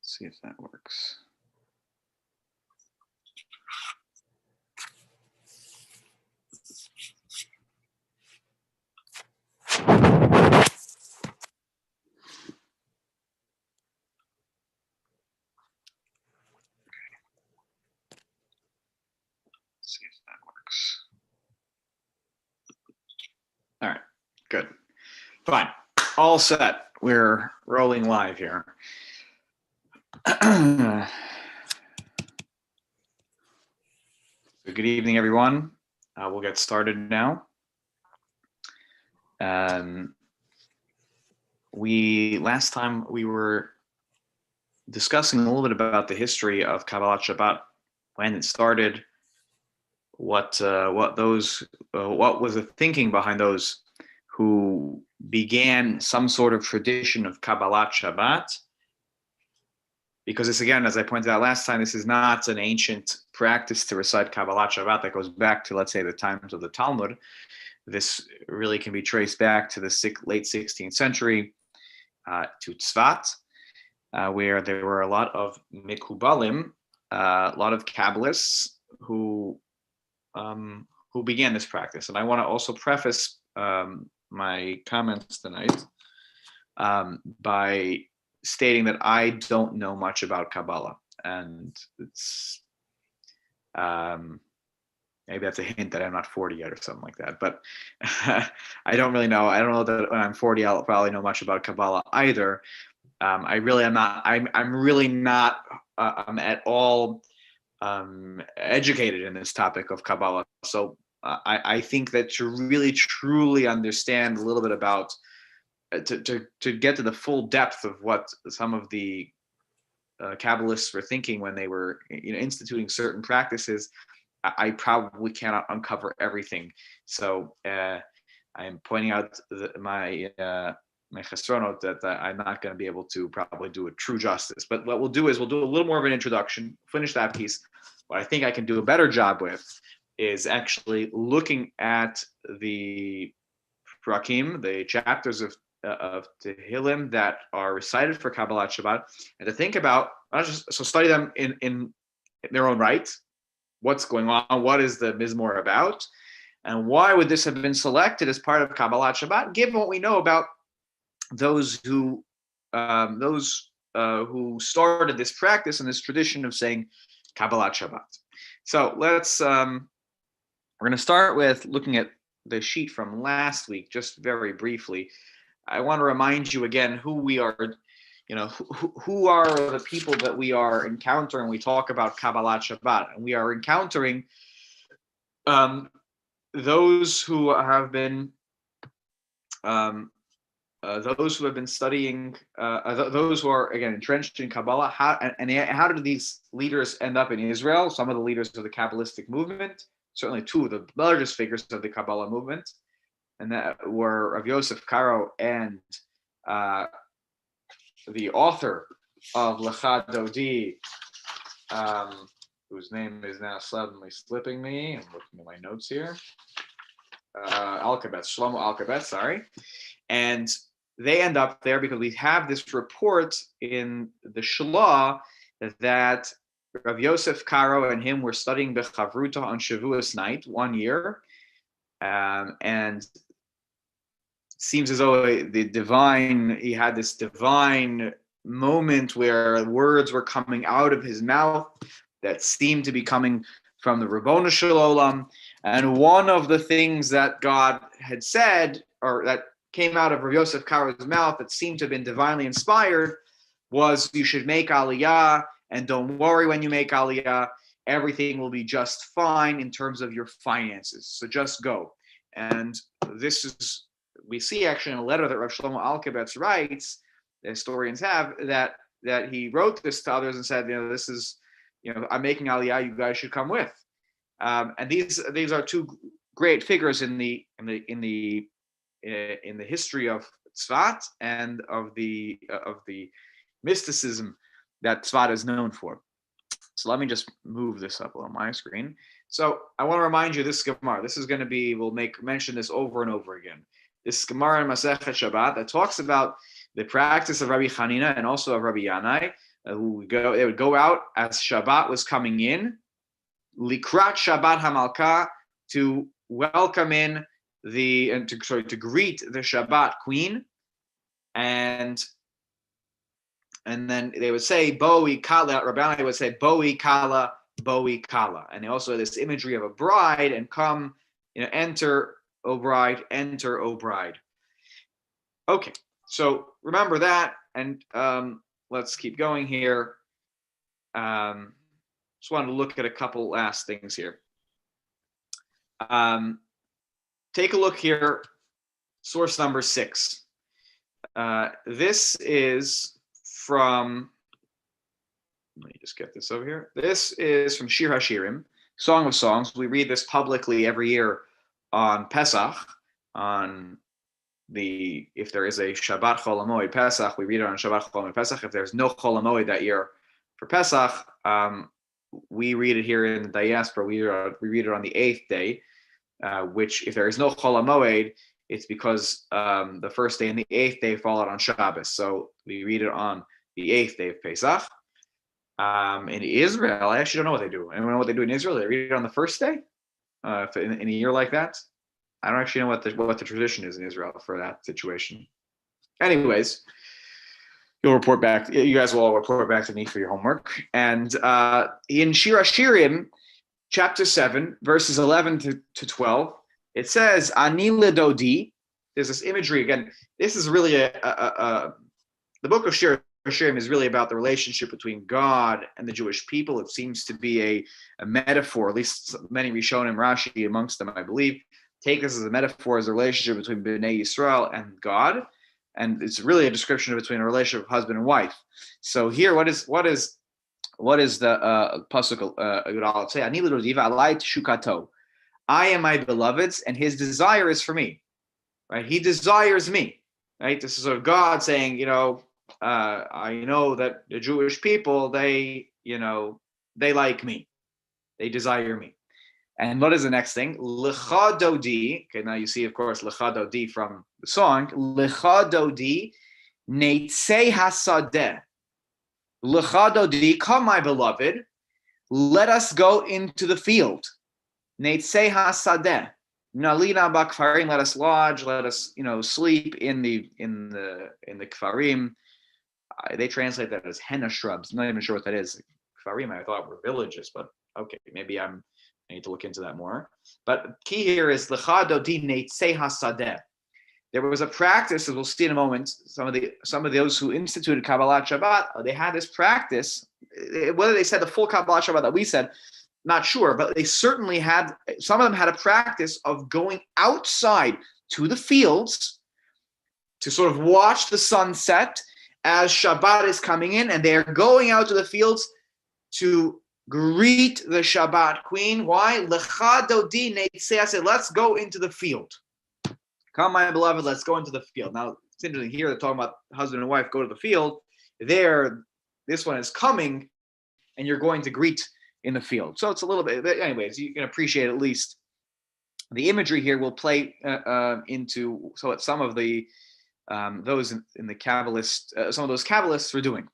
see if that works. See if that works. All right, good. Fine. All set. We're rolling live here. So good evening, everyone. We'll get started now. Last time we were discussing a little bit about the history of Kabbalat Shabbat, when it started, what was the thinking behind those who began some sort of tradition of Kabbalat Shabbat. Because this, again, as I pointed out last time, this is not an ancient practice to recite Kabbalat Shabbat that goes back to, let's say, the times of the Talmud. This really can be traced back to the late 16th century, to Tzfat, where there were a lot of Mikubalim, a lot of Kabbalists who began this practice. And I want to also preface my comments tonight by stating that I don't know much about Kabbalah, and it's maybe that's a hint that I'm not 40 yet or something like that. But I don't really know. I don't know that when I'm 40 I'll probably know much about Kabbalah either. I really am not. I'm really not at all educated in this topic of Kabbalah. So I think that to really truly understand a little bit about, to get to the full depth of what some of the Kabbalists were thinking when they were instituting certain practices, I probably cannot uncover everything. So I'm pointing out my chesronot that I'm not going to be able to probably do it true justice. But what we'll do is we'll do a little more of an introduction, finish that piece. What I think I can do a better job with is actually looking at the prakim, the chapters of Tehillim that are recited for Kabbalat Shabbat, and to think about, study them in their own right. What's going on? What is the Mismo about? And why would this have been selected as part of Kabbalat Shabbat, given what we know about those who started this practice and this tradition of saying Kabbalat Shabbat? So let's we're going to start with looking at the sheet from last week, just very briefly. I want to remind you again who we are, who are the people that we are encountering when we talk about Kabbalat Shabbat. And we are encountering those who have been studying, those who are, again, entrenched in Kabbalah. How did these leaders end up in Israel? Some of the leaders of the Kabbalistic movement, certainly two of the largest figures of the Kabbalah movement, and that were Rav Yosef Karo and the author of Lecha Dodi, whose name is now suddenly slipping me. I'm looking at my notes here. Shlomo Alkabetz, sorry. And they end up there because we have this report in the Shlah that Rav Yosef Karo and him were studying Bechavruta on Shavuos night 1 year. And seems as though he had this divine moment where words were coming out of his mouth that seemed to be coming from the Ribono Shel Olam. And one of the things that God had said, or that came out of Rav Yosef Karo's mouth that seemed to have been divinely inspired, was you should make Aliyah, and don't worry when you make Aliyah, everything will be just fine in terms of your finances. So just go. And this is, we see actually in a letter that Rav Shlomo Alkabetz writes, the historians have, that he wrote this to others and said, this is, I'm making Aliyah, you guys should come with. And these are two great figures in the history of Tzfat and of the mysticism that Tzfat is known for. So let me just move this up on my screen. So I want to remind you this Gemara. This is going to be, we'll mention this over and over again. This Gemara in Masechet Shabbat that talks about the practice of Rabbi Chanina and also of Rabbi Yanai, They would go out as Shabbat was coming in, likrat Shabbat Hamalka, to welcome in to greet the Shabbat queen, and then they would say Boi Kala. Rabbi would say Boi Kala, Boi Kala, and they also had this imagery of a bride, and come, enter, O bride, enter, O bride. Okay, so remember that, and let's keep going here. Just wanted to look at a couple last things here. Take a look here, source number 6. This is from, let me just get this over here. This is from Shir HaShirim, Song of Songs. We read this publicly every year on Pesach, if there is a Shabbat Chol HaMoed Pesach, we read it on Shabbat Chol HaMoed Pesach. If there's no Chol HaMoed that year for Pesach, we read it here in the diaspora. We read it on the 8th day, which, if there is no Chol HaMoed, it's because the first day and the 8th day fall out on Shabbos. So we read it on the 8th day of Pesach. In Israel, I actually don't know what they do. Anyone know what they do in Israel? They read it on the first day in a year like that. I don't actually know what the tradition is in Israel for that situation. Anyways, you'll report back. You guys will all report back to me for your homework. And in Shir HaShirim, chapter 7, verses 11 to 12, it says, Ani ledodi. There's this imagery again. This is really the book of Shir HaShirim is really about the relationship between God and the Jewish people. It seems to be a metaphor, at least many Rishonim, Rashi amongst them, I believe, take this as a metaphor, as a relationship between Bnei Yisrael and God, and it's really a description between a relationship of husband and wife. So here, what is the pasuk? Say, Ani l'rodiva alai teshukato. I am my beloved's, and his desire is for me. Right? He desires me. Right? This is sort of God saying, I know that the Jewish people, they like me, they desire me. And what is the next thing? Lecha dodi. Okay, now you see, of course, lecha dodi from the song. Lecha dodi, neitzei hasadeh. Lecha dodi, come, my beloved, let us go into the field. Neitzei hasadeh. Nalina bakfarim, let us lodge, let us, sleep in the kfarim. They translate that as henna shrubs. I'm not even sure what that is. Kfarim, I thought were villages, but okay, maybe I need to look into that more. But key here is lecha dodi neitzei hasadeh. There was a practice, as we'll see in a moment. Some of those who instituted Kabbalat Shabbat, they had this practice. Whether they said the full Kabbalat Shabbat that we said, not sure, but they certainly had. Some of them had a practice of going outside to the fields to sort of watch the sunset as Shabbat is coming in, and they are going out to the fields to greet the Shabbat queen. Why? Lecha dodi neitzei. I said, let's go into the field. Come, my beloved, let's go into the field. Now, it's interesting here, they're talking about husband and wife go to the field. There, this one is coming, and you're going to greet in the field. So it's a little bit, anyways, you can appreciate at least the imagery here will play into what some of the those in the Kabbalist, some of those Kabbalists were doing.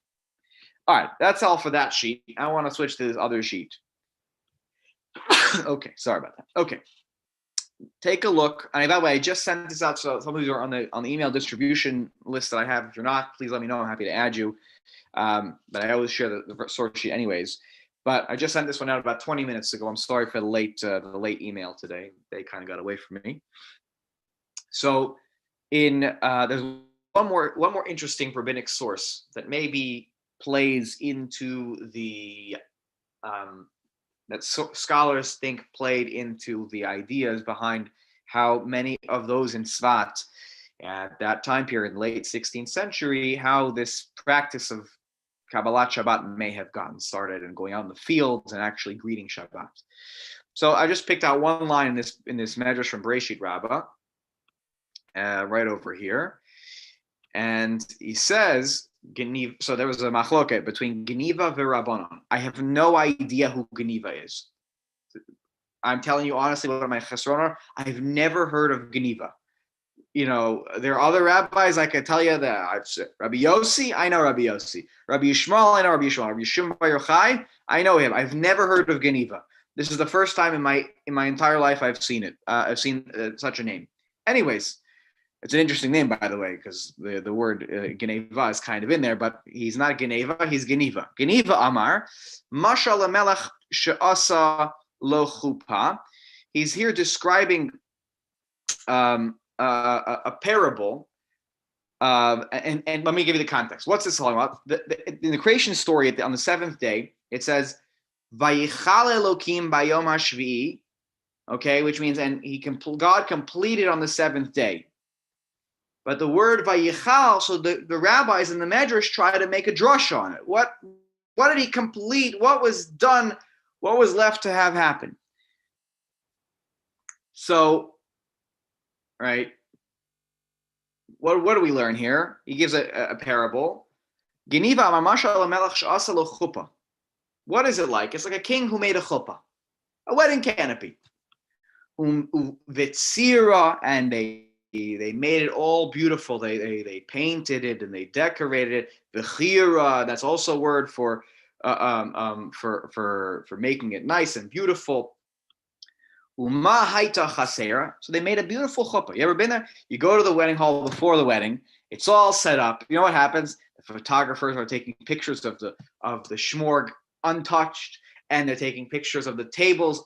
All right, that's all for that sheet. I want to switch to this other sheet. Okay, sorry about that. Okay, take a look. And by the way, I just sent this out, so some of you are on the email distribution list that I have. If you're not, please let me know. I'm happy to add you. But I always share the source sheet, anyways. But I just sent this one out about 20 minutes ago. I'm sorry for the late email today. They kind of got away from me. So, there's one more interesting rabbinic source that maybe plays into the scholars think played into the ideas behind how many of those in Tzvat at that time period, in the late 16th century, how this practice of Kabbalat Shabbat may have gotten started and going out in the fields and actually greeting Shabbat. So I just picked out one line in this Medrash from Bereshit Rabbah, right over here, and he says, so there was a machloket between Geniva and Rabbanon. I have no idea who Geniva is. I'm telling you honestly, what my chesron are. I've never heard of Geniva. there are other rabbis. I can tell you that Rabbi Yossi, I know Rabbi Yossi. Rabbi Yishmael, I know Rabbi Yishmael. Rabbi Shimon Bar Yochai, I know him. I've never heard of Geneva. This is the first time in my entire life I've seen it. I've seen such a name. Anyways, it's an interesting name, by the way, because the word Geneva is kind of in there, but he's not Geneva, he's Geneva. Geneva Amar, Mashal Melech She'asa Lo Chupa. He's here describing a parable, and let me give you the context. What's this all about? In the creation story, on the seventh day, it says, "Vayichal Elokim bayom hashvi'i," okay, which means God completed on the seventh day. But the word vayichal, so the rabbis and the medrash try to make a drush on it. What did he complete? What was done? What was left to have happen? So, right, what do we learn here? He gives a parable. Geniva mamashal melech she'asa lo chuppah. What is it like? It's like a king who made a chuppah, a wedding canopy. Vitsira, and they made it all beautiful. They painted it and they decorated it. V'chira, that's also a word for making it nice and beautiful. Uma haita chasera. So they made a beautiful chuppah. You ever been there? You go to the wedding hall before the wedding. It's all set up. You know what happens? The photographers are taking pictures of the shmorg untouched, and they're taking pictures of the tables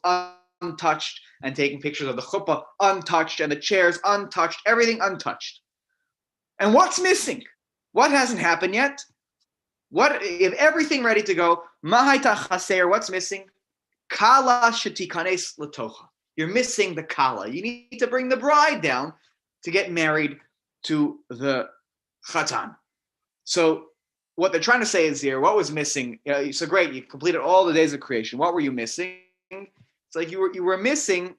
untouched, and taking pictures of the chuppah untouched, and the chairs untouched, everything untouched. And what's missing? What hasn't happened yet? What if everything ready to go? Mahaita chaser. What's missing? Kala shetikanes latocha. You're missing the kala. You need to bring the bride down to get married to the chatan. So what they're trying to say is here, what was missing? So great, you completed all the days of creation. What were you missing? It's like you were missing.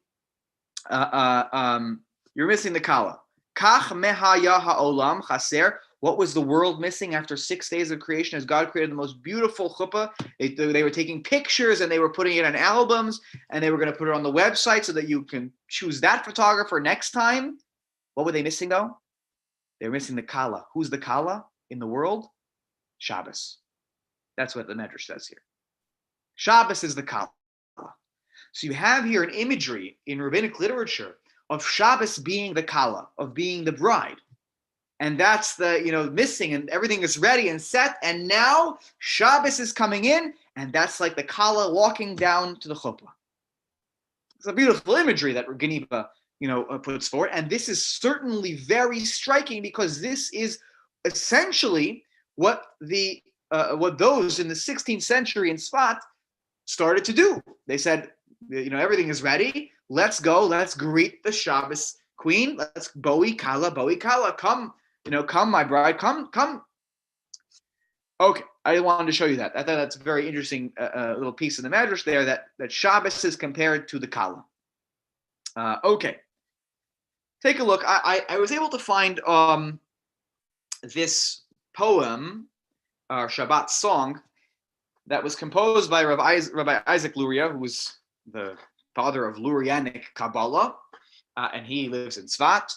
You're missing the kala. Kach mehaya haolam chaser. What was the world missing after 6 days of creation as God created the most beautiful chuppah? They were taking pictures and they were putting it on albums and they were going to put it on the website so that you can choose that photographer next time. What were they missing though? They were missing the kala. Who's the kala in the world? Shabbos. That's what the Medrash says here. Shabbos is the kala. So you have here an imagery in rabbinic literature of Shabbos being the kala, of being the bride. And that's the, missing, and everything is ready and set. And now Shabbos is coming in, and that's like the kala walking down to the chuppah. It's a beautiful imagery that Geneva, puts forward. And this is certainly very striking because this is essentially what those in the 16th century in Sfat started to do. They said, everything is ready. Let's go. Let's greet the Shabbos queen. Let's boi kala, come. Come, my bride, come. Okay, I wanted to show you that. I thought that's a very interesting little piece in the Medrash there that Shabbos is compared to the Kala. Okay, take a look. I was able to find this poem, Shabbat Song, that was composed by Rabbi Isaac Luria, who was the father of Lurianic Kabbalah, and he lives in Tzfat.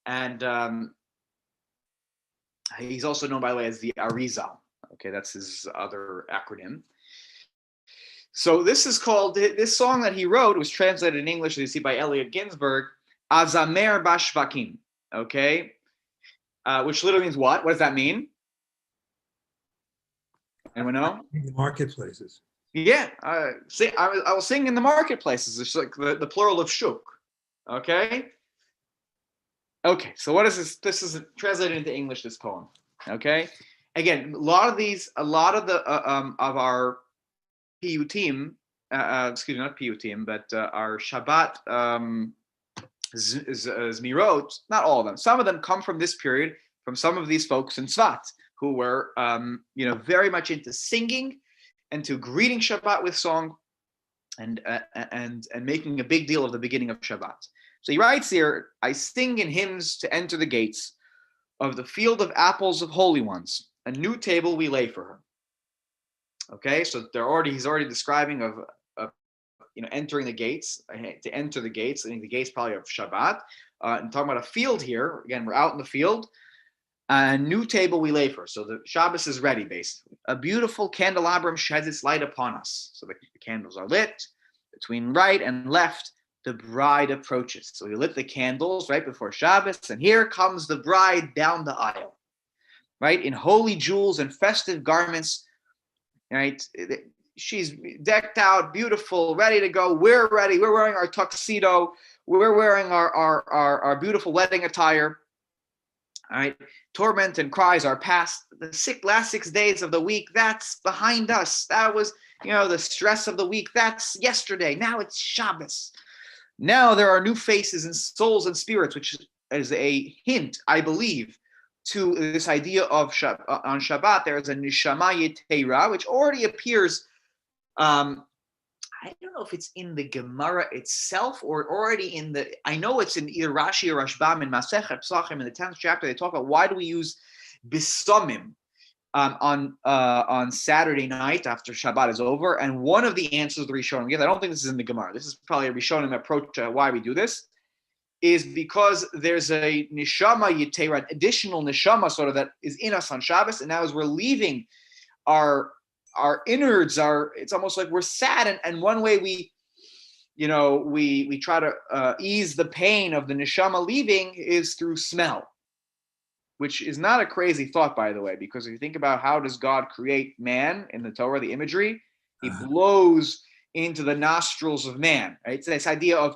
And he's also known, by the way, as the Arizal. Okay, that's his other acronym. So this song that he wrote was translated in English, as you see, by Elliot Ginsberg, Azamer Bashvakim. Okay, which literally means what? What does that mean? Anyone know? In the marketplaces. Yeah, I will sing in the marketplaces. It's like the plural of shuk. Okay. Okay, so what is this? This is translated into English, this poem. Okay, again, a lot of the of our piyutim, excuse me, not piyutim, but our Shabbat zmirot, not all of them. Some of them come from this period, from some of these folks in Tzfat who were, very much into singing and to greeting Shabbat with song, and making a big deal of the beginning of Shabbat. So he writes here, I sing in hymns to enter the gates of the field of apples of holy ones. A new table we lay for her. Okay, so he's already describing of entering the gates, to enter the gates. I think the gates probably of Shabbat. And talking about a field here. Again, we're out in the field. A new table we lay for. So the Shabbos is ready, basically. A beautiful candelabrum sheds its light upon us. So the candles are lit. Between right and left, the bride approaches. So we lit the candles right before Shabbos, and here comes the bride down the aisle, right? In holy jewels and festive garments, right? She's decked out, beautiful, ready to go. We're ready. We're wearing our tuxedo. We're wearing our beautiful wedding attire. All right. Torment and cries are past. The last 6 days of the week, that's behind us. That was, the stress of the week. That's yesterday. Now it's Shabbos. Now there are new faces and souls and spirits, which is a hint, I believe, to this idea of on Shabbat. There is a neshama yetera, which already appears. I don't know if it's in the Gemara itself or already in the. I know it's in either Rashi or Rashbam in Masechet Pesachim in the 10th chapter. They talk about why do we use bisomim on Saturday night after Shabbat is over, and one of the answers the Rishonim give, I don't think this is in the Gemara. This is probably a Rishonim approach to why we do this, is because there's a neshama yitera, additional neshama sort of that is in us on Shabbos, and now as we're leaving our innards it's almost like we're sad, and one way we try to ease the pain of the neshama leaving is through smell, which is not a crazy thought, by the way, because if you think about how does God create man in the Torah, the imagery, he blows into the nostrils of man, right? It's this idea of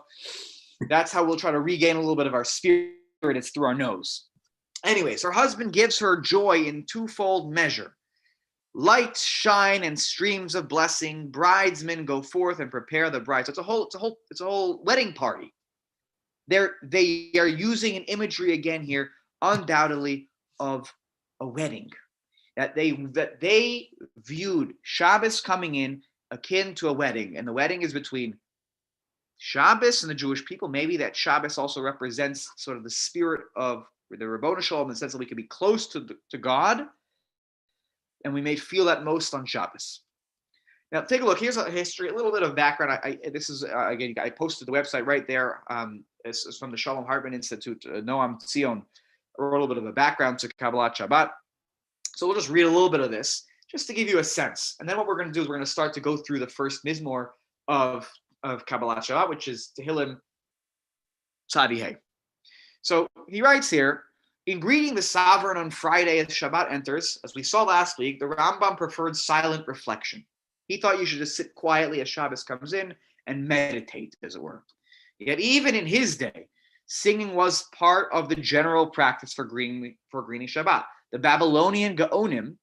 that's how we'll try to regain a little bit of our spirit, it's through our nose. Anyways, her husband gives her joy in twofold measure. Lights shine and streams of blessing. Bridesmen go forth and prepare the bride. So it's a whole wedding party. They are using an imagery again here, undoubtedly, of a wedding. That they viewed Shabbos coming in akin to a wedding, and the wedding is between Shabbos and the Jewish people. Maybe that Shabbos also represents sort of the spirit of the Ribono Shel Olam, in the sense that we can be close to God. And we may feel that most on Shabbos. Now, take a look. Here's a history, a little bit of background. I posted the website right there. It's from the Shalom Hartman Institute. Noam Tzion wrote a little bit of a background to Kabbalat Shabbat. So we'll just read a little bit of this, just to give you a sense. And then what we're going to do is we're going to start to go through the first Mismo of Kabbalat Shabbat, which is Tehillim Tzadi Hey. So he writes here, in greeting the sovereign on Friday as Shabbat enters, as we saw last week, the Rambam preferred silent reflection. He thought you should just sit quietly as Shabbos comes in and meditate, as it were. Yet even in his day, singing was part of the general practice for greeting Shabbat. The Babylonian Gaonim,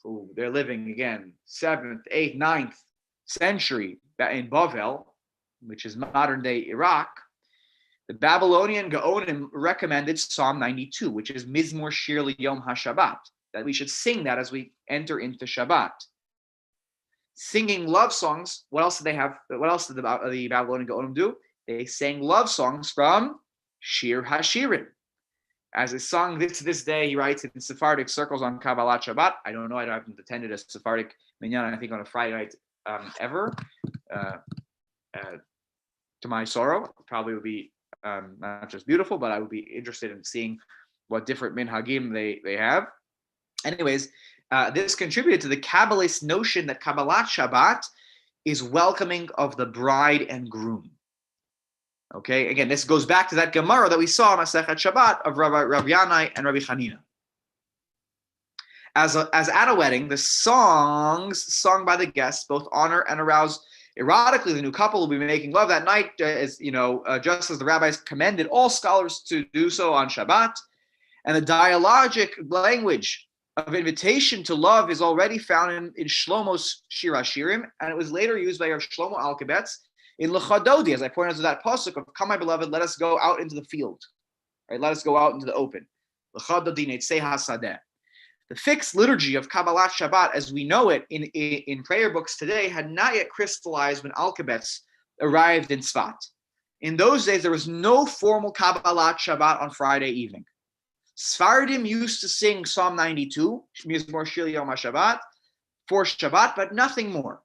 who they're living again 7th, 8th, 9th century in Bavel, which is modern day Iraq, the Babylonian Gaonim recommended Psalm 92, which is Mismo Shir Yom HaShabbat, that we should sing that as we enter into Shabbat. Singing love songs, what else did they have? What else did the Babylonian Gaonim do? They sang love songs from Shir HaShirim. As is sung to this day, he writes in Sephardic circles on Kabbalat Shabbat. I don't know, I haven't attended a Sephardic minyan, I think, on a Friday night ever. To my sorrow, probably would be not just beautiful, but I would be interested in seeing what different minhagim they have. Anyways, this contributed to the Kabbalist notion that Kabbalat Shabbat is welcoming of the bride and groom. Okay, again, this goes back to that Gemara that we saw in Masechet Shabbat of Rav Yanai and Rabbi Chanina. As at a wedding, the songs sung by the guests both honor and arouse erotically the new couple will be making love that night, just as the rabbis commended all scholars to do so on Shabbat. And the dialogic language of invitation to love is already found in Shlomo's Shir HaShirim, and it was later used by Rav Shlomo Alkabetz in L'Chadodi, as I pointed out to that pasuk of "Come, my beloved, let us go out into the field." Right, let us go out into the open. L'Chadodi Neitzei HaSadeh. The fixed liturgy of Kabbalat Shabbat, as we know it in prayer books today, had not yet crystallized when Alkabetz arrived in Tzfat. In those days, there was no formal Kabbalat Shabbat on Friday evening. Sfardim used to sing Psalm 92, Mismo Shir Yom HaShabbat, for Shabbat, but nothing more.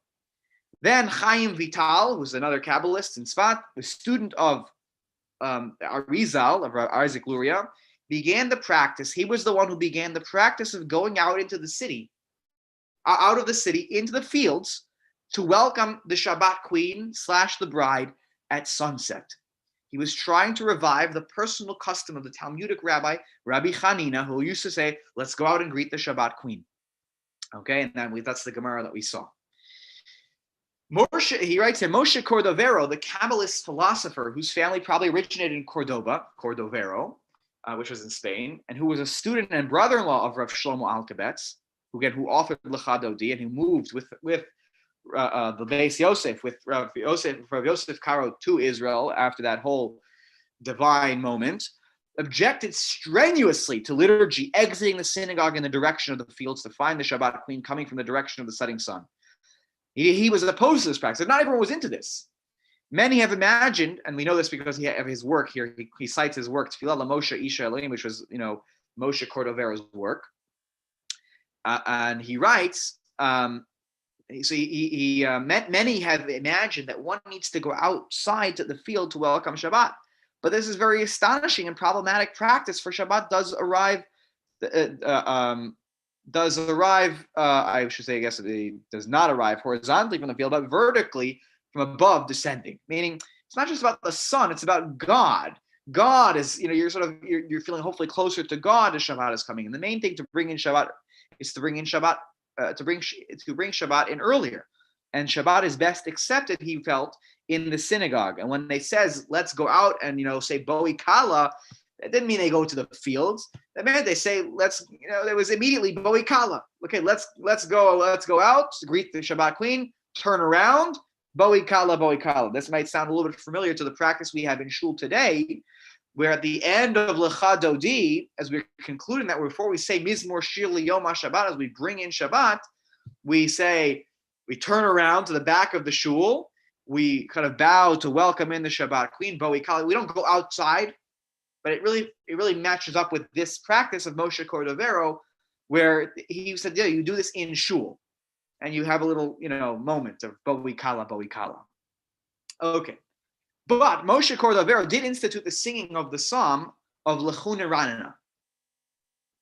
Then Chaim Vital, who's another Kabbalist in Sfat, the student of Arizal, of Isaac Luria, began the practice. He was the one who began the practice of going out into the city, out of the city into the fields to welcome the Shabbat queen / the bride at sunset. He was trying to revive the personal custom of the Talmudic rabbi, Rabbi Hanina, who used to say, let's go out and greet the Shabbat queen. Okay, and that's the Gemara that we saw. He writes here, Moshe Cordovero, the Kabbalist philosopher whose family probably originated in Cordoba, Cordovero, which was in Spain, and who was a student and brother-in-law of Rav Shlomo Alkabetz, who authored Lecha Dodi, and who moved with the Beis Yosef, with Rav Yosef Karo to Israel after that whole divine moment, objected strenuously to liturgy exiting the synagogue in the direction of the fields to find the Shabbat queen coming from the direction of the setting sun. He was opposed to this practice. Not everyone was into this. Many have imagined, and we know this because of his work here. He cites his work, Tfilah LaMoshe Isha Elohim, which was, Moshe Cordovero's work. And he writes, many have imagined that one needs to go outside to the field to welcome Shabbat. But this is very astonishing and problematic practice, for Shabbat does arrive I should say, I guess it does not arrive horizontally from the field, but vertically from above descending. Meaning, it's not just about the sun; it's about God. God is, you're feeling hopefully closer to God as Shabbat is coming. And the main thing to bring in Shabbat is to bring Shabbat in earlier. And Shabbat is best accepted, he felt, in the synagogue. And when they says, let's go out and, say Boi Kala, that didn't mean they go to the fields. That meant they say, there was immediately Boi Kala. Okay, let's go out, greet the Shabbat queen, turn around, Boi Kala, Boi Kala. This might sound a little bit familiar to the practice we have in Shul today, where at the end of Lecha Dodi, as we're concluding that, before we say Mismo Shir Liyom HaShabbat, as we bring in Shabbat, we turn around to the back of the shul, we kind of bow to welcome in the Shabbat queen, Boi Kala. We don't go outside, but it really matches up with this practice of Moshe Cordovero, where he said, you do this in shul, and you have a little, moment of Boi Kala, Boi Kala. Okay. But Moshe Cordovero did institute the singing of the psalm of Lechuna Ranana.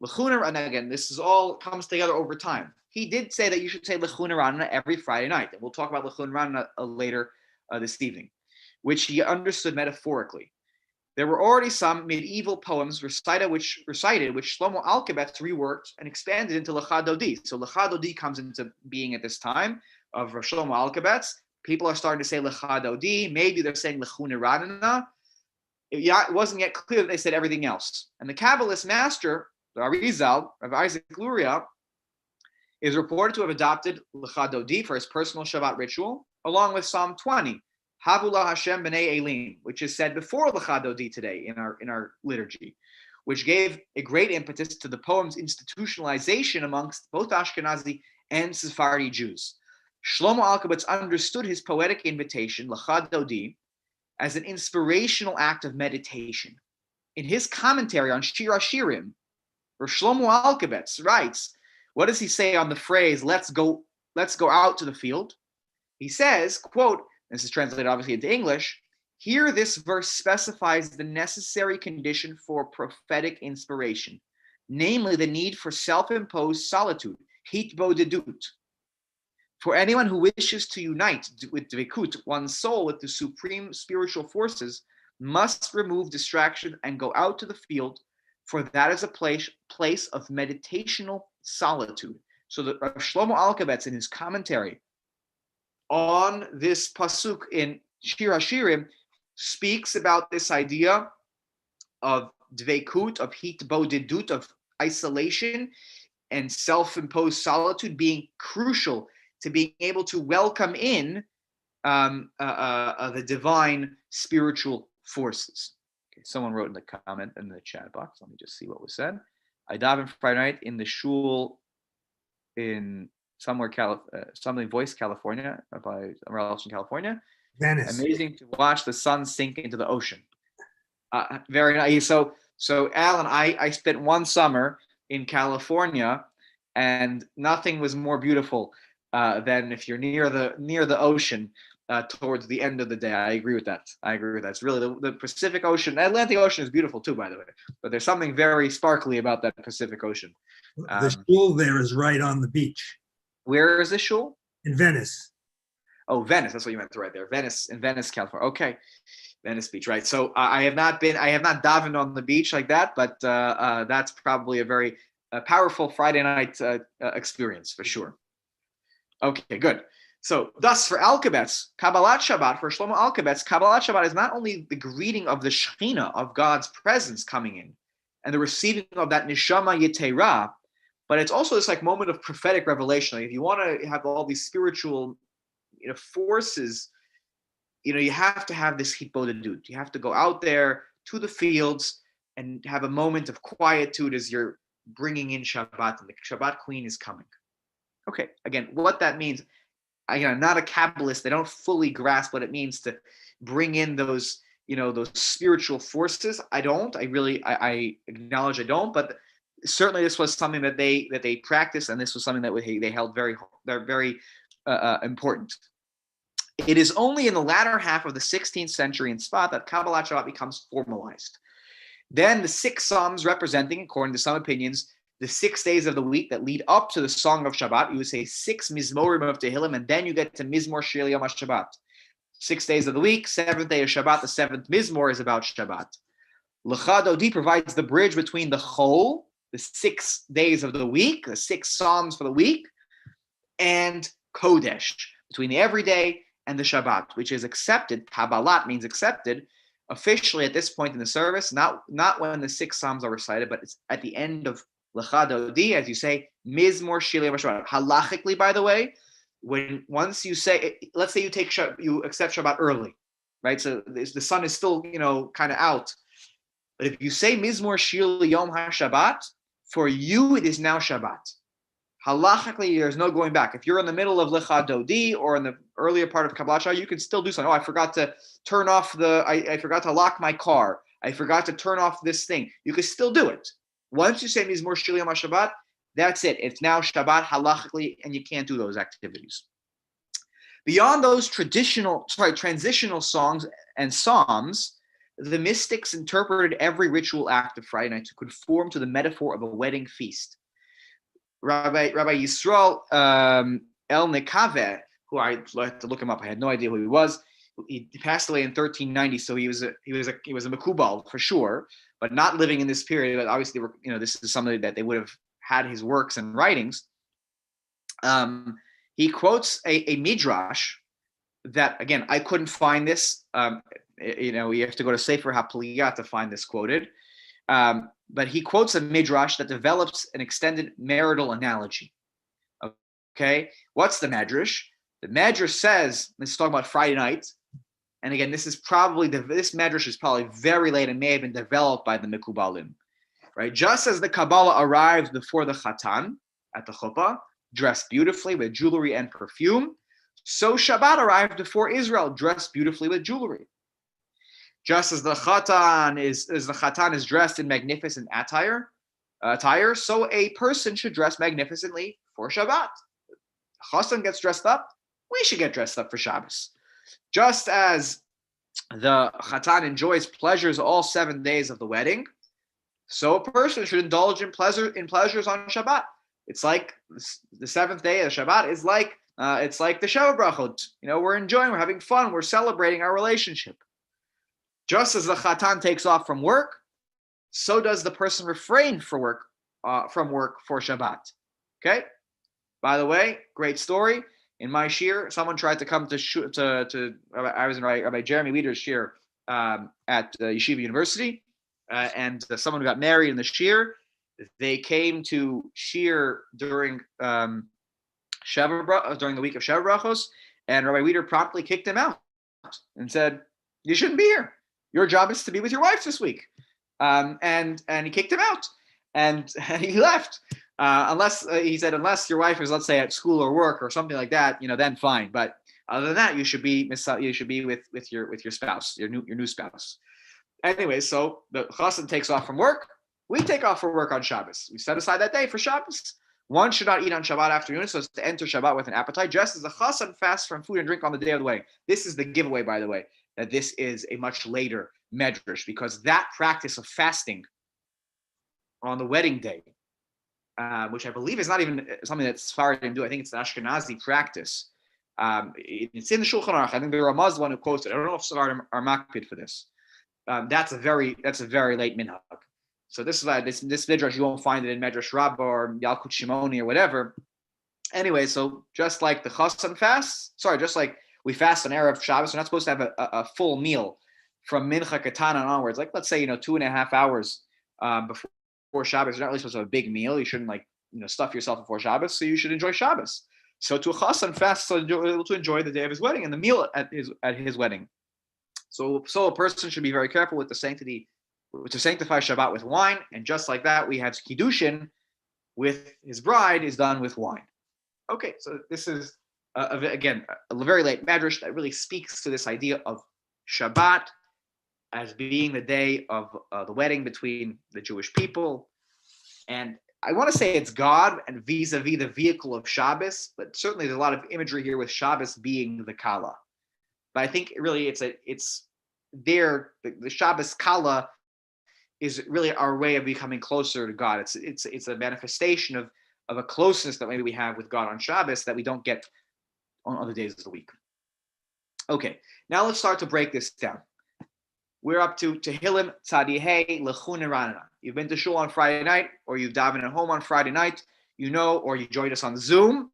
Lechuna Ranana, again, this is all comes together over time. He did say that you should say Lechuna Ranana every Friday night. And we'll talk about Lechuna Ranana later this evening, which he understood metaphorically. There were already some medieval poems recited which Shlomo Alkabetz reworked and expanded into Lecha Dodi. So Lecha Dodi comes into being at this time of Shlomo Alkabetz. People are starting to say Lecha Dodi. Maybe they're saying Lechuna Ranana. It wasn't yet clear that they said everything else. And the Kabbalist master, the Arizal, of Isaac Luria, is reported to have adopted Lecha Dodi for his personal Shabbat ritual, along with Psalm 20, Havula Hashem B'nei Elim, which is said before Lecha Dodi today in our liturgy, which gave a great impetus to the poem's institutionalization amongst both Ashkenazi and Sephardi Jews. Shlomo Alkabetz understood his poetic invitation, Lecha Dodi, as an inspirational act of meditation. In his commentary on Shir HaShirim, where Shlomo Alkabetz writes, what does he say on the phrase, let's go out to the field? He says, quote, this is translated obviously into English, here this verse specifies the necessary condition for prophetic inspiration, namely the need for self-imposed solitude, hitbodedut. For anyone who wishes to unite with dvikut, one's soul, with the supreme spiritual forces, must remove distraction and go out to the field, for that is a place of meditational solitude. So that Shlomo Alkabetz, in his commentary on this pasuk in Shir HaShirim, speaks about this idea of dveikut, of hitbodedut, of isolation and self-imposed solitude being crucial to being able to welcome in the divine spiritual forces. Okay, someone wrote in the comment in the chat box. Let me just see what was said. I daven Friday night in the shul in something Voice, California, by somewhere else in California. Venice. Amazing to watch the sun sink into the ocean. Very nice. So Alan, I spent one summer in California, and nothing was more beautiful than if you're near the ocean towards the end of the day. I agree with that. It's really the Pacific Ocean. The Atlantic Ocean is beautiful too, by the way, but there's something very sparkly about that Pacific Ocean. The shul there is right on the beach. Where is the shul? In Venice. Oh, Venice. That's what you meant right there. In Venice, California. Okay. Venice Beach, right? So I have not davened on the beach like that, but that's probably a very powerful Friday night experience for sure. Okay, good. So thus for Alkabetz, Kabbalat Shabbat, for Shlomo Alkabetz, Kabbalat Shabbat is not only the greeting of the Shekhinah, of God's presence coming in, and the receiving of that Neshama Yetera, but it's also this like moment of prophetic revelation. Like if you want to have all these spiritual, forces, you have to have this hitbodedut. You have to go out there to the fields and have a moment of quietude as you're bringing in Shabbat, and the Shabbat Queen is coming. Okay, again, what that means, I'm not a Kabbalist. I don't fully grasp what it means to bring in those, those spiritual forces. I don't. I acknowledge I don't. But certainly, this was something that they practiced, and this was something that they held very important. It is only in the latter half of the 16th century in Tzfat that Kabbalat Shabbat becomes formalized. Then the 6 Psalms representing, according to some opinions, the 6 days of the week that lead up to the Song of Shabbat. You would say 6 Mismorim of Tehillim, and then you get to Mizmor Shir Yom HaShabbat. 6 days of the week, 7th day of Shabbat, the 7th Mizmor is about Shabbat. L'cha Dodi provides the bridge between the Chol, the 6 days of the week, the 6 Psalms for the week, and Kodesh, between the everyday and the Shabbat, which is accepted. Kabbalat means accepted officially at this point in the service, not when the 6 Psalms are recited, but it's at the end of L'cha Dodi, as you say, Mizmor Shir Yom HaShabbat. Halachically, by the way, once you say, let's say you accept Shabbat early, right? So the sun is still, kind of out. But if you say Mizmor Shir Yom HaShabbat, for you it is now Shabbat. Halachically, there's no going back. If you're in the middle of L'cha Dodi or in the earlier part of Kabbalat Shabbat, you can still do something. Oh, I forgot to turn off I forgot to lock my car. I forgot to turn off this thing. You can still do it. Once you say Mizmor Shir Yom HaShabbat, that's it. It's now Shabbat halachically, and you can't do those activities. Beyond those transitional songs and psalms, the mystics interpreted every ritual act of Friday night to conform to the metaphor of a wedding feast. Rabbi Yisrael El Nekave, who I had to look him up, I had no idea who he was. He passed away in 1390, so he was a Mekubal for sure, but not living in this period. But obviously, this is something that they would have had his works and writings. He quotes a midrash that, again, I couldn't find this. You have to go to Sefer HaPliyah to find this quoted. But he quotes a midrash that develops an extended marital analogy. Okay, what's the midrash? The midrash says, this is talking about Friday night, and again, this midrash is probably very late and may have been developed by the Mekubalim, right? Just as the Kabbalah arrived before the Chatan at the chuppah, dressed beautifully with jewelry and perfume, so Shabbat arrived before Israel, dressed beautifully with jewelry. Just as the Chatan is dressed in magnificent attire, so a person should dress magnificently for Shabbat. Chassan gets dressed up, we should get dressed up for Shabbos. Just as the Chatan enjoys pleasures all 7 days of the wedding, so a person should indulge in pleasures on Shabbat. It's like the 7th day of Shabbat is like it's like the Sheva Brachot. We're enjoying, we're having fun, we're celebrating our relationship. Just as the Chatan takes off from work, so does the person refrain from work for Shabbat. Okay. By the way, great story. In my shir, someone tried to come to I was in Rabbi Jeremy Leder's shir at Yeshiva University, and someone who got married in the shir, they came to shir during during the week of Sheva Brachos, and Rabbi Leder promptly kicked him out and said, "You shouldn't be here. Your job is to be with your wife this week." And he kicked him out, and he left. Unless your wife is, let's say, at school or work or something like that, then fine. But other than that, you should be with your spouse, your new spouse. Anyway, so the chassan takes off from work. We take off for work on Shabbos. We set aside that day for Shabbos. One should not eat on Shabbat afternoon, so as to enter Shabbat with an appetite, just as a chassan fasts from food and drink on the day of the wedding. This is the giveaway, by the way, that this is a much later medrash, because that practice of fasting on the wedding day, which I believe is not even something that Sfaradim do. I think it's an Ashkenazi practice. It's in the Shulchan Aruch. I think the Ramaz one who quotes it. I don't know if Sfaradim are makpid for this. That's a very late minhag. So this is this midrash, you won't find it in Medrash Rabbah or Yalkut Shimoni or whatever. Anyway, so just like the Chassan fasts, just like we fast on Erev Shabbos, we're not supposed to have a full meal from Mincha Katana onwards. Like, let's say, 2.5 hours before Shabbos, you're not really supposed to have a big meal. You shouldn't stuff yourself before Shabbos, so you should enjoy Shabbos. So to a Chassan fast, so able to enjoy the day of his wedding and the meal at his wedding. So a person should be very careful with to sanctify Shabbat with wine, and just like that, we have Kiddushin with his bride is done with wine. Okay, so this is again a very late medrash that really speaks to this idea of Shabbat as being the day of the wedding between the Jewish people, and I want to say it's God and vis-a-vis the vehicle of Shabbos, but certainly there's a lot of imagery here with Shabbos being the Kala. But I think really it's there. The Shabbos Kala is really our way of becoming closer to God. It's a manifestation of a closeness that maybe we have with God on Shabbos that we don't get on other days of the week. Okay, now let's start to break this down. We're up to Tehillim Tzadihei Lechun Ranana. You've been to shul on Friday night, or you've davened at home on Friday night, or you joined us on Zoom.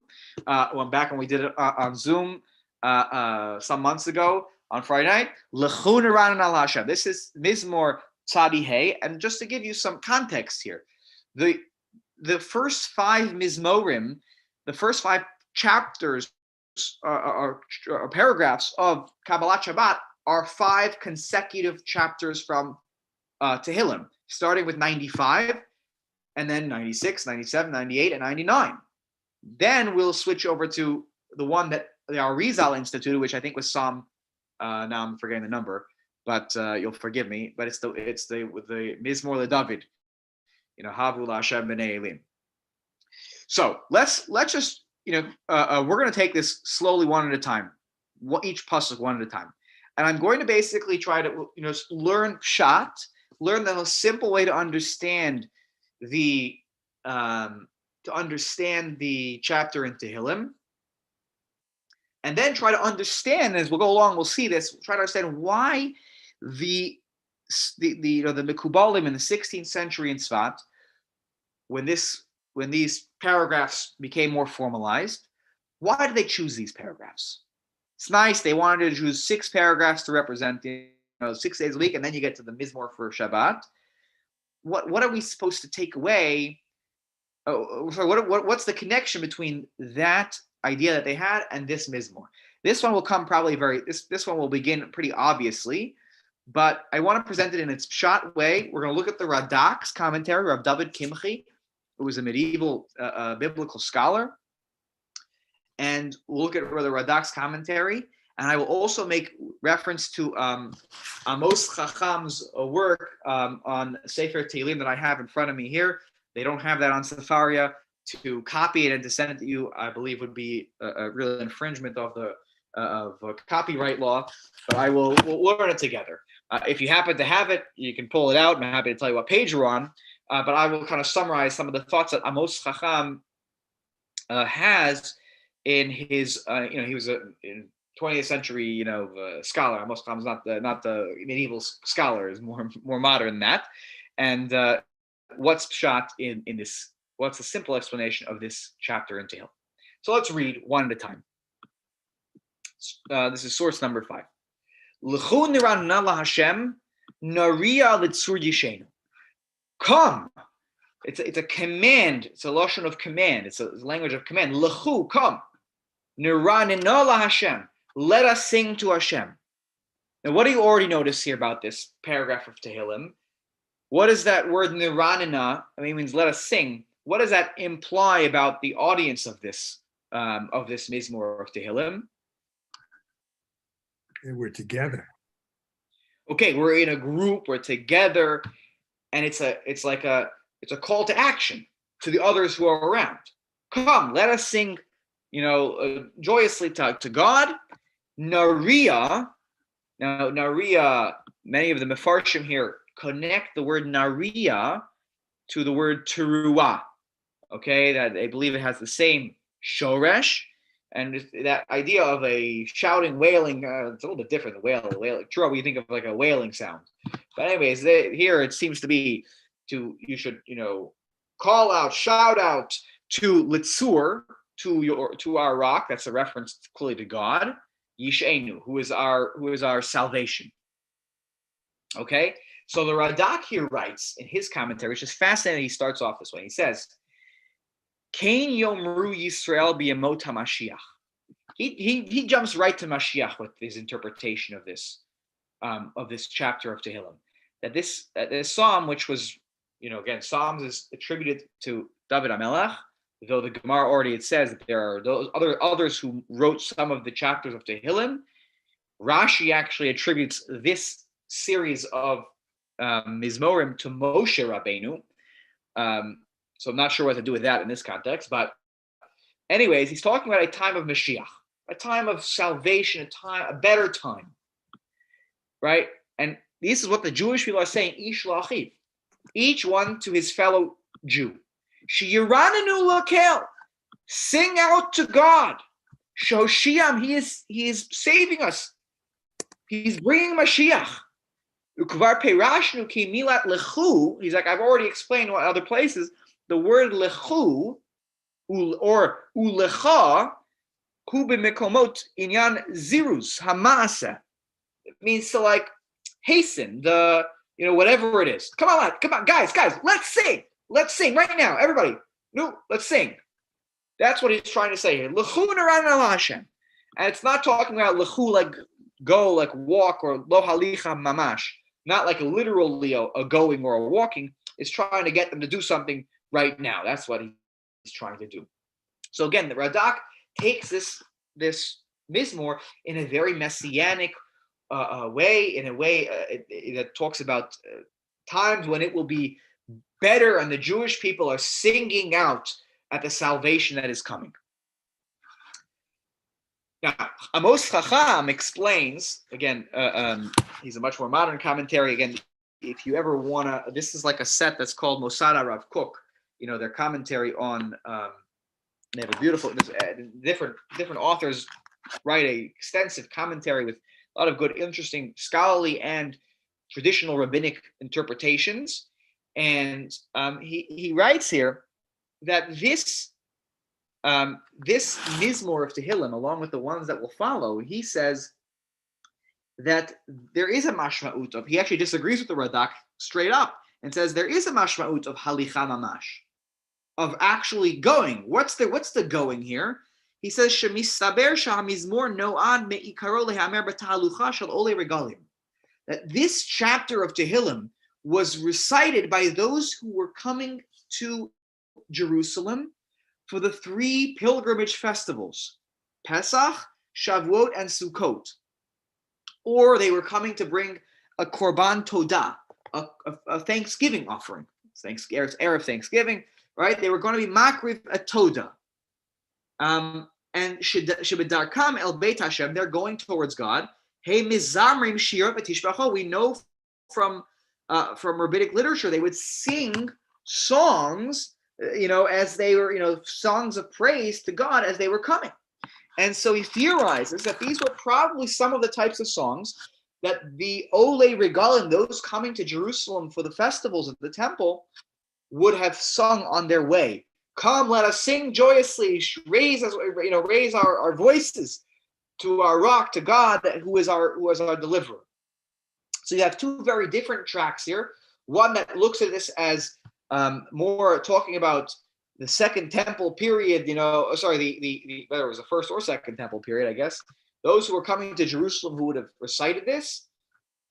Back when we did it on Zoom some months ago on Friday night. Lechun Ranana al Hashem. This is Mismo Tzadihei, and just to give you some context here, the first 5 Mismorim, the first 5 chapters or paragraphs of Kabbalat Shabbat are 5 consecutive chapters from Tehillim, starting with 95, and then 96, 97, 98, and 99. Then we'll switch over to the one that the Arizal instituted, which I think was Psalm. Now I'm forgetting the number, but you'll forgive me. But it's the Mizmor LeDavid, Havu LaHashem B'nei Elim. So let's just we're going to take this slowly one at a time, each pasuk one at a time, and I'm going to basically try to learn pshat, learn the most simple way to understand the chapter in Tehillim, and then try to understand, as we'll go along, we'll see this, try to understand why the Mekubalim in the 16th century in Tzfat, when these paragraphs became more formalized, why did they choose these paragraphs? It's nice. They wanted to choose 6 paragraphs to represent 6 days a week, and then you get to the Mizmor for Shabbat. What are we supposed to take away? What's the connection between that idea that they had and this Mizmor? This one will come probably this one will begin pretty obviously, but I want to present it in its pshat way. We're going to look at the Radak's commentary, Rav David Kimchi, who was a medieval biblical scholar, and we'll look at the Radak's commentary, and I will also make reference to Amos Chacham's work on Sefer Tehillim that I have in front of me here. They don't have that on Sefaria. To copy it and to send it to you, I believe, would be a real infringement of copyright law. But we'll learn it together. If you happen to have it, you can pull it out, and I'm happy to tell you what page you're on. But I will kind of summarize some of the thoughts that Amos Chacham has in his, he was a 20th century, scholar. Amos Chacham is not the medieval scholar; is more modern than that. And what's pshat in this? What's the simple explanation of this chapter in Tehillim? So let's read one at a time. This is source number 5. L'chu niranna laHashem naria litzur yishenu. Come. It's a command. It's a lashon of command. It's a language of command. L'chu, come. Niranna laHashem. Let us sing to Hashem. Now, what do you already notice here about this paragraph of Tehillim? What does that word niranna? It means let us sing. What does that imply about the audience of this Mizmor of Tehillim? We're together. Okay, we're in a group. We're together, and it's a call to action to the others who are around. Come, let us sing, joyously to God. Naria. Now, Naria, many of the Mefarshim here connect the word Naria to the word Teruah. Okay, that they believe it has the same shoresh, and that idea of a shouting, wailing, it's a little bit different. The wailing. Teruah, we think of like a wailing sound. But anyways, here it seems to be you should, call out, shout out to Litzur, to our rock. That's a reference clearly to God. Yishenu, who is our salvation. Okay, so the Radak here writes in his commentary, which is fascinating. He starts off this way. He says, "Kain yomru Yisrael b'yamot haMashiach." He jumps right to Mashiach with his interpretation of this chapter of Tehillim. That this psalm, which was, again, Psalms is attributed to David HaMelech, though the Gemara already says that there are those others who wrote some of the chapters of Tehillim. Rashi actually attributes this series of Mizmorim to Moshe Rabbeinu. So I'm not sure what to do with that in this context. But anyways, he's talking about a time of Mashiach, a time of salvation, a better time. Right? And this is what the Jewish people are saying, Ish Lachiv, each one to his fellow Jew. Shiyiranenu lakel, sing out to God. Shoshiam, he is saving us. He's bringing Mashiach. Ukvar perashnu ki milat lechu. He's like, I've already explained what other places. The word lechu or ulecha hu b'mekomot inyan zirus hamasa. It means to like hasten the, whatever it is. Come on, guys, let's sing right now, everybody. No, let's sing. That's what he's trying to say here. Lechu naran al Hashem, and it's not talking about lechu like go, like walk, or lo halicha mamash, not like literally a going or a walking. It's trying to get them to do something right now. That's what he's trying to do. So again, the Radak takes this Mismor in a very messianic way, in a way that talks about times when it will be better, and the Jewish people are singing out at the salvation that is coming. Now, Amos Chacham explains, again, he's a much more modern commentary. Again, if you ever want to, this is like a set that's called Mossada Rav Kook, their commentary on, they have a beautiful, different authors write a extensive commentary with a lot of good, interesting, scholarly and traditional rabbinic interpretations. And he writes here that this Mizmor of Tehillim, along with the ones that will follow, he says that there is a mashma'ut of, he actually disagrees with the Radak straight up and says there is a mashma'ut of halicha mamash, of actually going. What's the going here? He says shemistaber sha'mizmor no'ad me'ikaro lehamer b'tahalucha shel ole regalim, that this chapter of Tehillim was recited by those who were coming to Jerusalem for the 3 pilgrimage festivals, Pesach, Shavuot, and Sukkot. Or they were coming to bring a Korban Todah, a Thanksgiving offering. It's Erev Thanksgiving, right? They were going to be Makriv a Todah. And Shebedarkam El Beit Hashem, they're going towards God. Hey Mizamrim Shirot V'Tishbacho, we know from rabbinic literature, they would sing songs, as they were, songs of praise to God as they were coming. And so he theorizes that these were probably some of the types of songs that the Ole Regalim, those coming to Jerusalem for the festivals of the temple, would have sung on their way. Come, let us sing joyously, raise our voices to our rock, to God, who is our deliverer. So you have 2 very different tracks here. One that looks at this as more talking about the Second Temple period, whether it was the First or Second Temple period, I guess. Those who were coming to Jerusalem who would have recited this,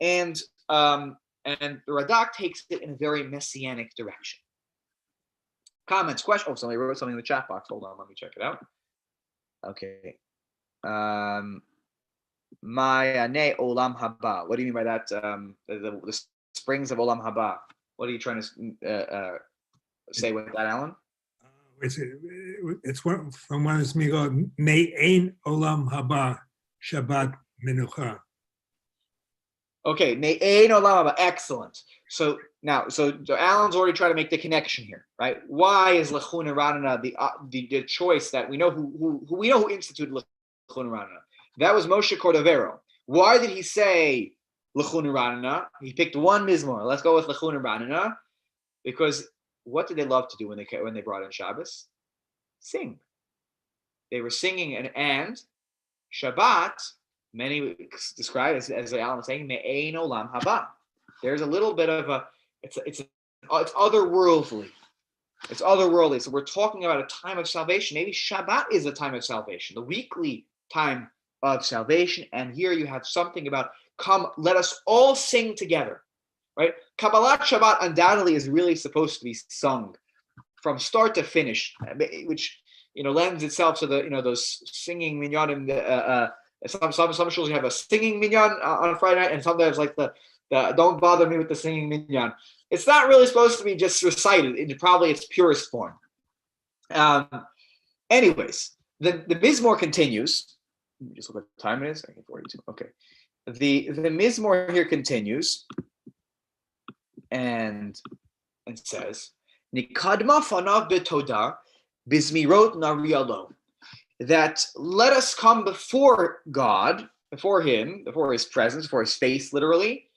and the Radak takes it in a very messianic direction. Comments, questions? Oh, somebody wrote something in the chat box. Hold on, let me check it out. Okay. Ma'ane Olam Haba. What do you mean by that? The springs of Olam Haba. What are you trying to say with that, Alan? It's one from one is Migo, May Ein Olam Haba, Shabbat Menucha. Okay, Me'ein olam haba. Excellent. So Alan's already trying to make the connection here, right? Why is Lechun and Ranana the choice that we know who instituted Lechun and Ranana? That was Moshe Cordovero. Why did he say Lechun and Ranana? He picked one Mismo. Let's go with Lechun and Ranana, because what did they love to do when they brought in Shabbos? Sing. They were singing, and Shabbat, many describe as Alan was saying, Me'ein olam haba. There's a little bit of it's otherworldly. It's otherworldly. So we're talking about a time of salvation. Maybe Shabbat is a time of salvation, the weekly time of salvation. And here you have something about, come, let us all sing together, right? Kabbalat Shabbat undoubtedly is really supposed to be sung from start to finish, which lends itself to the those singing minyanim. Some shows you have a singing minyan on Friday night, and sometimes like the don't bother me with the singing minyan. It's not really supposed to be just recited in probably its purest form. Anyways, the Mismo continues. Let me just look at the time it is. 42. Okay. The Mismo here continues and says, Nikadma fanav betoda bizmirot narialo. That let us come before God, before Him, before His presence, before His face, literally,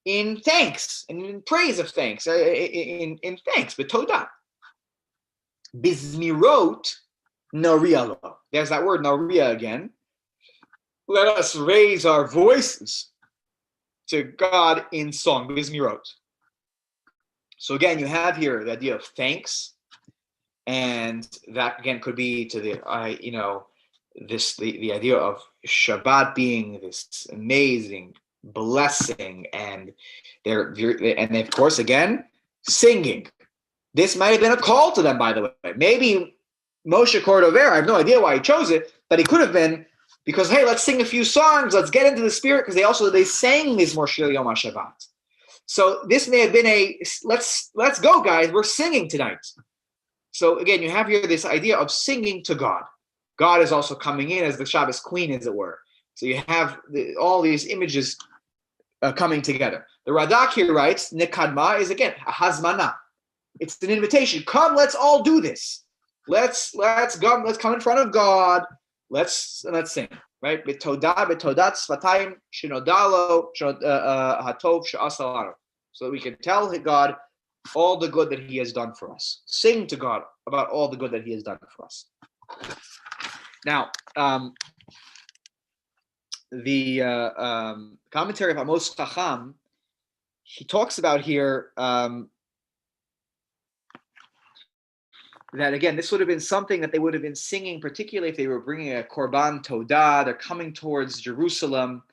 in thanks, and in praise of thanks, in thanks, betoda. Bizmirot narialo. There's that word naria again. Let us raise our voices to God in song, bizmirot. So again, you have here the idea of thanks, and that again could be to the the idea of Shabbat being this amazing blessing, and of course again singing. This might have been a call to them, by the way. Maybe Moshe Cordovero, I have no idea why he chose it, but he could have been because, hey, let's sing a few songs, let's get into the spirit, because they sang Mismo Shir Yom HaShabbat. So this may have been let's go, guys, we're singing tonight. So again, you have here this idea of singing to God. God is also coming in as the Shabbos queen, as it were. So you have all these images coming together. The Radak here writes, Nekadma is again a hazmana. It's an invitation. Come, let's all do this. Let's come in front of God. Let's sing. Right? Betodat svatayim shinodalo hatov she'asalano. So that we can tell God all the good that He has done for us. Sing to God about all the good that He has done for us. Now, the commentary of Amos Chacham, he talks about here that again, this would have been something that they would have been singing, particularly if they were bringing a korban todah. They're coming towards Jerusalem,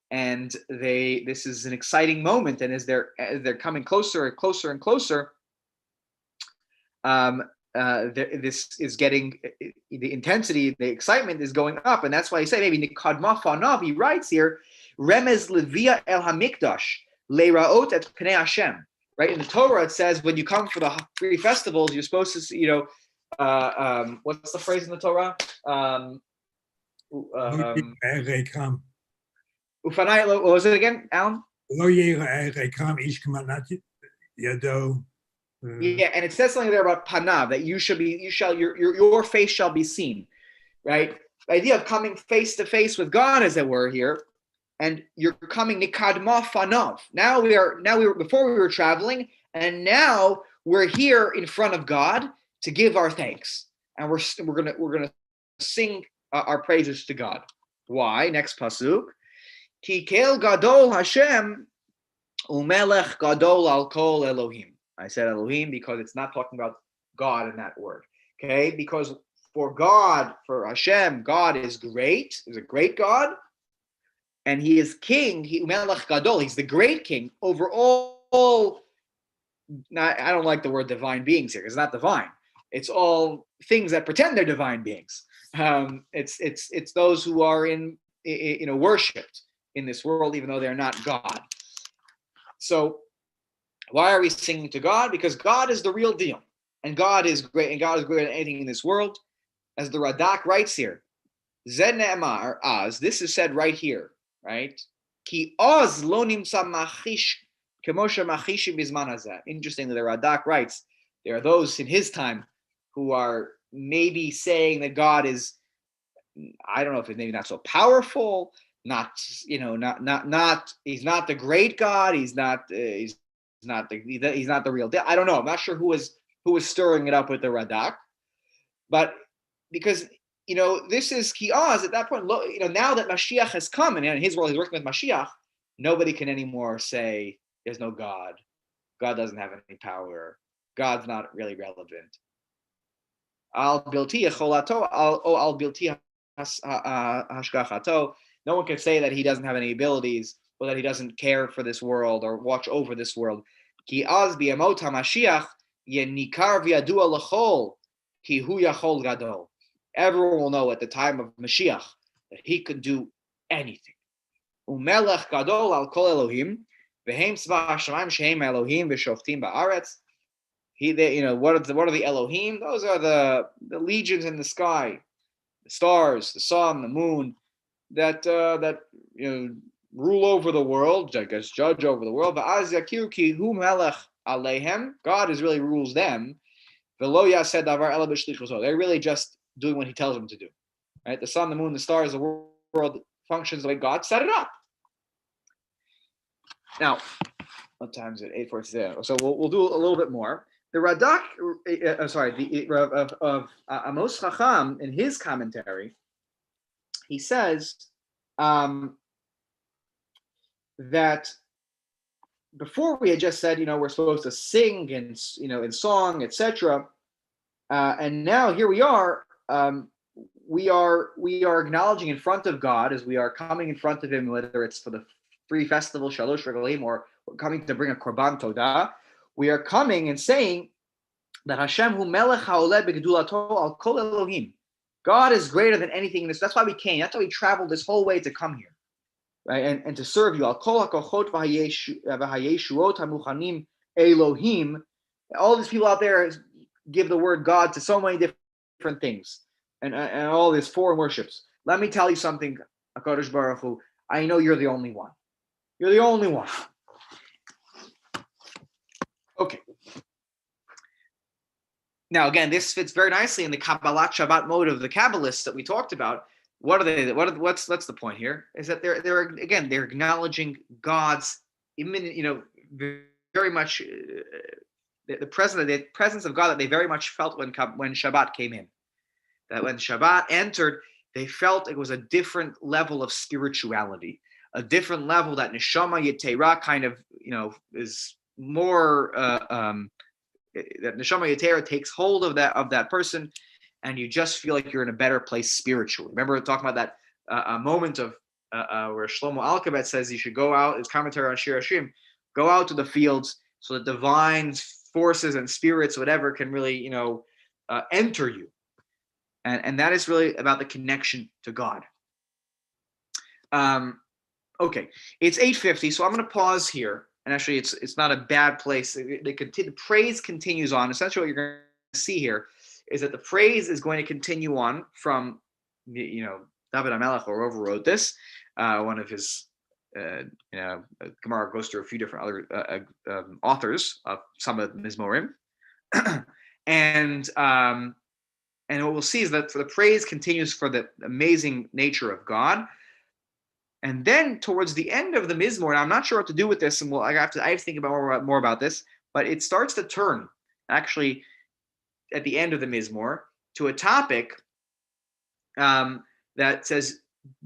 and this is an exciting moment. And as they're coming closer and closer and closer, this is getting the intensity, the excitement is going up, and that's why he said maybe Nikadma Fanav. He writes here, Remez Levia El Hamikdash Leiraot et Pnei Hashem. Right, in the Torah it says when you come for the 3 festivals, you're supposed to, what's the phrase in the Torah? Ufanai, what was it again, Alan? Yeah, and it says something there about panav, that your face shall be seen, right? The idea of coming face to face with God, as it were, here, and you're coming nikadma fanav. Now we were before we were traveling, and now we're here in front of God to give our thanks, and we're gonna sing our praises to God. Why? Next pasuk, Ki kel gadol Hashem umelech gadol al kol Elohim. I said Elohim because it's not talking about God in that word. Okay, because for Hashem, God is great. He's a great God. And He is king. Melech Gadol. He's the great king over all. Now, I don't like the word divine beings here. It's not divine. It's all things that pretend they're divine beings. It's those who are worshipped in this world, even though they're not God. So why are we singing to God? Because God is the real deal. and God is great, and God is greater than anything in this world. As the Radak writes here, Zed ne'emar, as, this is said right here, right? Ki oz lo nimsa machish kemosha machishim bizman hazeh. Interestingly, the Radak writes, there are those in his time who are maybe saying that God is, I don't know if it's maybe not so powerful, not, he's not the great God, he's not the real deal. I don't know. I'm not sure who was stirring it up with the Radak, but because this is Kiaz at that point. Now that Mashiach has come, and in his world he's working with Mashiach, nobody can anymore say there's no God. God doesn't have any power. God's not really relevant. Al bilti cholato, al bilti hashgachato. No one can say that he doesn't have any abilities, or that he doesn't care for this world or watch over this world. Ki az biyamot hamashiach yenikar v'yadua l'chol ki hu yachol gadol. Everyone will know at the time of Mashiach that he could do anything. Umelech gadol al kol Elohim, v'heim tzva hashamayim shehem Elohim v'shoftim ba'aretz. What are the Elohim? Those are the legions in the sky, the stars, the sun, the moon, that rule over the world, I guess, judge over the world. V'az yakir ki hu melech alehem. God really rules them. V'lo yaseh davar ela b'shlichuto. They're really just doing what he tells them to do. Right? The sun, the moon, the stars, the world functions the way God set it up. Now, what time is it? 8:47. So we'll do a little bit more. The Radak, of Amos Chacham, in his commentary, he says that before we had just said, we're supposed to sing and in song, etc. And now here we are. We are acknowledging in front of God as we are coming in front of Him, whether it's for the free festival Shalosh Regalim or we're coming to bring a Korban Todah. We are coming and saying that Hashem hu melech haoleh begedulato al kol Elohim. God is greater than anything in this. That's why we came. That's why we traveled this whole way to come here, right? And to serve you. Al kol hakochot v'hayeshuot hamuchanim Elohim. All these people out there give the word God to so many different things, and all these foreign worships. Let me tell you something, HaKadosh Baruch Hu. I know you're the only one. You're the only one. Okay. Now, again, this fits very nicely in the Kabbalat Shabbat mode of the Kabbalists that we talked about. What are they? What's the point here? Is that they're acknowledging God's imminent, very much the presence of God that they very much felt when Shabbat came in. That when Shabbat entered, they felt it was a different level of spirituality, a different level that Neshama Yetera kind of is more. That Neshama Yetera takes hold of that person, and you just feel like you're in a better place spiritually. Remember talking about that moment of where Shlomo Alkabet says you should go out, his commentary on Shir Hashim, go out to the fields so that divine forces and spirits, whatever, can really enter you, and that is really about the connection to God. Okay, it's 8:50, so I'm going to pause here. And actually, it's not a bad place. The praise continues on. Essentially, what you're going to see here is that the praise is going to continue on from, David HaMelech, or whoever wrote this. One of his, Gemara goes through a few different other authors of some of the Mismorim, and what we'll see is that the praise continues for the amazing nature of God. And then towards the end of the Mizmor, and I'm not sure what to do with this, and I have to think about more about this, but it starts to turn, actually, at the end of the Mizmor, to a topic that says,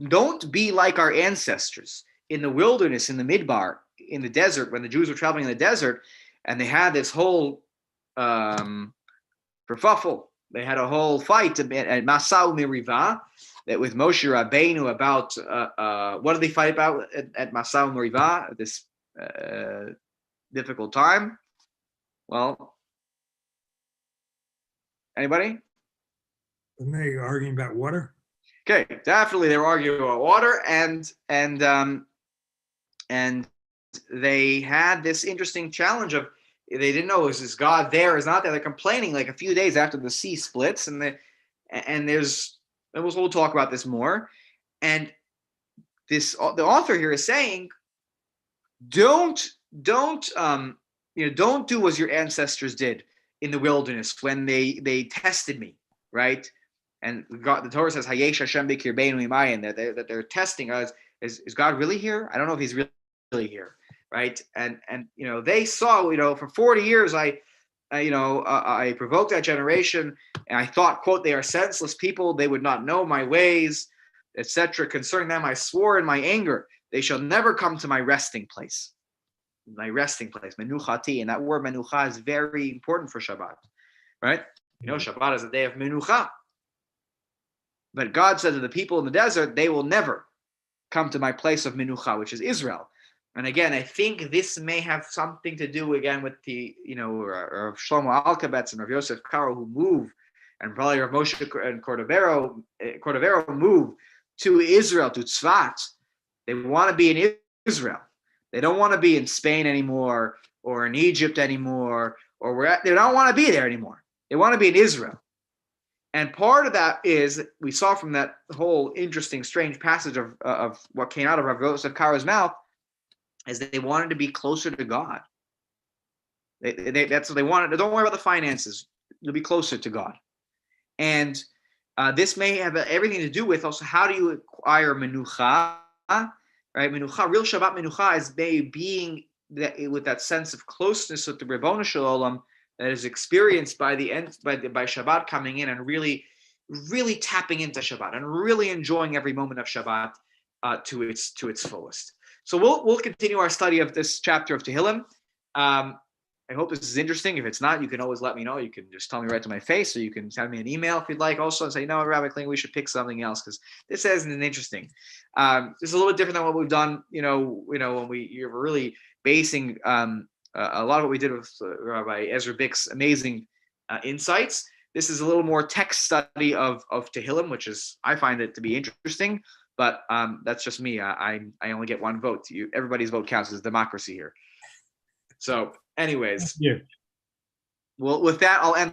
don't be like our ancestors in the wilderness, in the Midbar, in the desert, when the Jews were traveling in the desert, and they had this whole kerfuffle. They had a whole fight at Masau Merivah, that with Moshe Rabbeinu about what did they fight about at Masau Merivah, this difficult time? Well, anybody? Wasn't they arguing about water? Okay, definitely they were arguing about water, and they had this interesting challenge of They didn't know, is God there? Is not there? They're complaining like a few days after the sea splits, and we'll talk about this more. And the author here is saying, don't do as your ancestors did in the wilderness when they tested me, right? And God, the Torah says, Hayesh Hashem b'kirbeinu imayin, that they're testing us. Is God really here? I don't know if he's really here, right? And they saw, for 40 years I provoked that generation, and I thought, quote, they are senseless people, they would not know my ways, etc. Concerning them I swore in my anger, they shall never come to my resting place. My resting place, menuchati, and that word menucha is very important for Shabbat, right? Shabbat is a day of menucha. But God said to the people in the desert, they will never come to my place of menucha, which is Israel. And again, I think this may have something to do again with the, Rav Shlomo Alkabetz and Rav Yosef Karo, who move, and probably Rav Moshe and Cordovero move to Israel, to Tzfat. They want to be in Israel. They don't want to be in Spain anymore, or in Egypt anymore, they don't want to be there anymore. They want to be in Israel. And part of that is, we saw from that whole interesting, strange passage of what came out of Rav Yosef Karo's mouth, is that they wanted to be closer to God. That's what they wanted. Don't worry about the finances. You'll be closer to God. And this may have everything to do with also, how do you acquire menucha? Right, menucha, real Shabbat menucha is being with that sense of closeness with the Ribono Shel Olam that is experienced by Shabbat coming in, and really, really tapping into Shabbat and really enjoying every moment of Shabbat to its fullest. So we'll continue our study of this chapter of Tehillim. I hope this is interesting. If it's not, you can always let me know. You can just tell me right to my face, or you can send me an email if you'd like also, and say, no, Rabbi Kling, we should pick something else, because this isn't interesting. This is a little bit different than what we've done, when you're really basing a lot of what we did with Rabbi Ezra Bick's amazing insights. This is a little more text study of Tehillim, which is, I find it to be interesting, but that's just me. I only get one vote. Everybody's vote counts. There's democracy here. So anyways, Yeah. Well, with that, I'll end